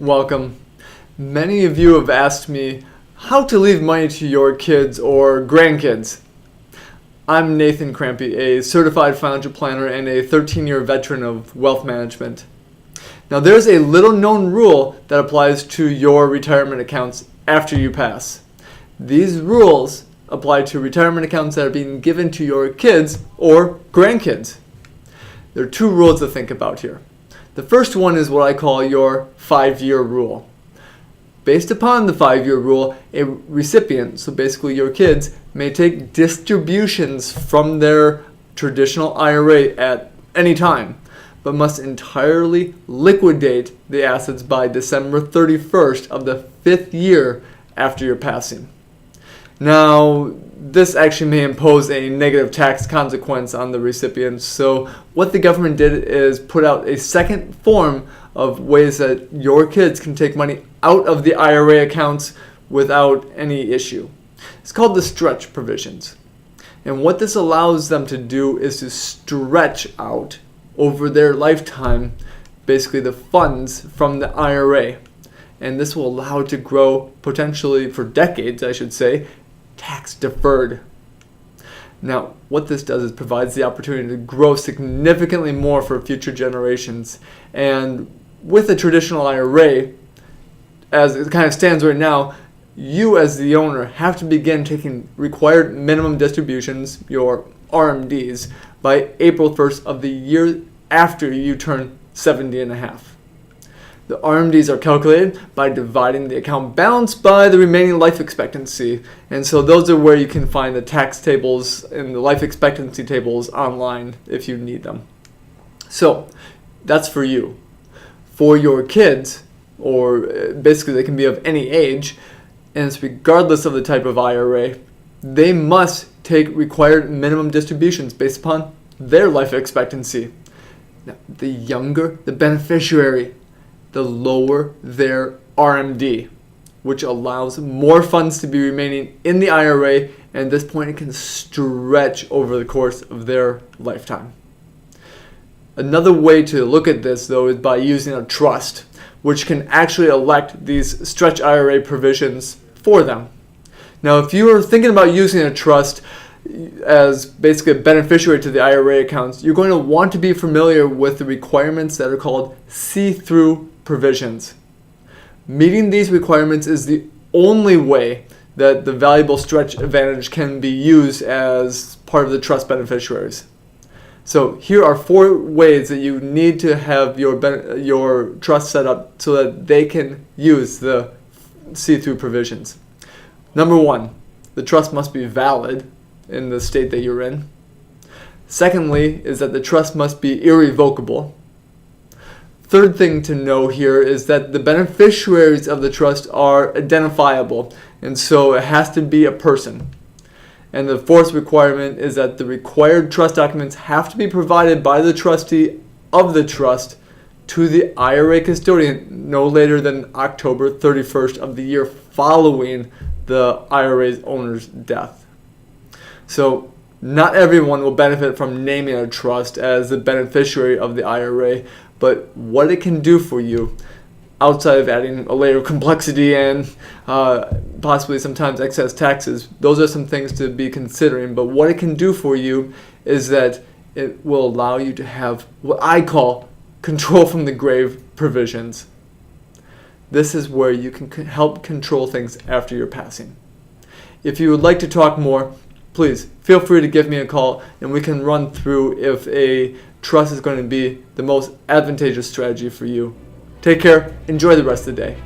Welcome. Many of you have asked me how to leave money to your kids or grandkids. I'm Nathan Krampe, a certified financial planner and a 13-year veteran of wealth management. Now there's a little known rule that applies to your retirement accounts after you pass. These rules apply to retirement accounts that are being given to your kids or grandkids. There are two rules to think about here. The first one is what I call your 5-year rule. Based upon the 5-year rule, a recipient, so basically your kids, may take distributions from their traditional IRA at any time, but must entirely liquidate the assets by December 31st of the 5th year after your passing. Now, this actually may impose a negative tax consequence on the recipients. So what the government did is put out a second form of ways that your kids can take money out of the IRA accounts without any issue. It's called the stretch provisions. And what this allows them to do is to stretch out over their lifetime basically the funds from the IRA. And this will allow it to grow potentially for decades, I should say, tax deferred. Now, what this does is provides the opportunity to grow significantly more for future generations. And with a traditional IRA, as it kind of stands right now, you as the owner have to begin taking required minimum distributions, your RMDs, by April 1st of the year after you turn 70 and a half. The RMDs are calculated by dividing the account balance by the remaining life expectancy. And so those are where you can find the tax tables and the life expectancy tables online if you need them. So that's for you. For your kids, or basically they can be of any age, and it's regardless of the type of IRA, they must take required minimum distributions based upon their life expectancy. Now, the younger the beneficiary, the lower their RMD, which allows more funds to be remaining in the IRA, and at this point it can stretch over the course of their lifetime. Another way to look at this, though, is by using a trust, which can actually elect these stretch IRA provisions for them. Now, if you are thinking about using a trust as basically a beneficiary to the IRA accounts, you're going to want to be familiar with the requirements that are called see-through provisions. Meeting these requirements is the only way that the valuable stretch advantage can be used as part of the trust beneficiaries. So here are 4 ways that you need to have your trust set up so that they can use the see-through provisions. Number 1, the trust must be valid in the state that you're in. Secondly is that the trust must be irrevocable. Third thing to know here is that the beneficiaries of the trust are identifiable, and so it has to be a person. And the fourth requirement is that the required trust documents have to be provided by the trustee of the trust to the IRA custodian no later than October 31st of the year following the IRA's owner's death. So not everyone will benefit from naming a trust as the beneficiary of the IRA, but what it can do for you, outside of adding a layer of complexity and possibly sometimes excess taxes, those are some things to be considering. But what it can do for you is that it will allow you to have what I call control from the grave provisions. This is where you can help control things after your passing. If you would like to talk more, please feel free to give me a call and we can run through if a trust is going to be the most advantageous strategy for you. Take care. Enjoy the rest of the day.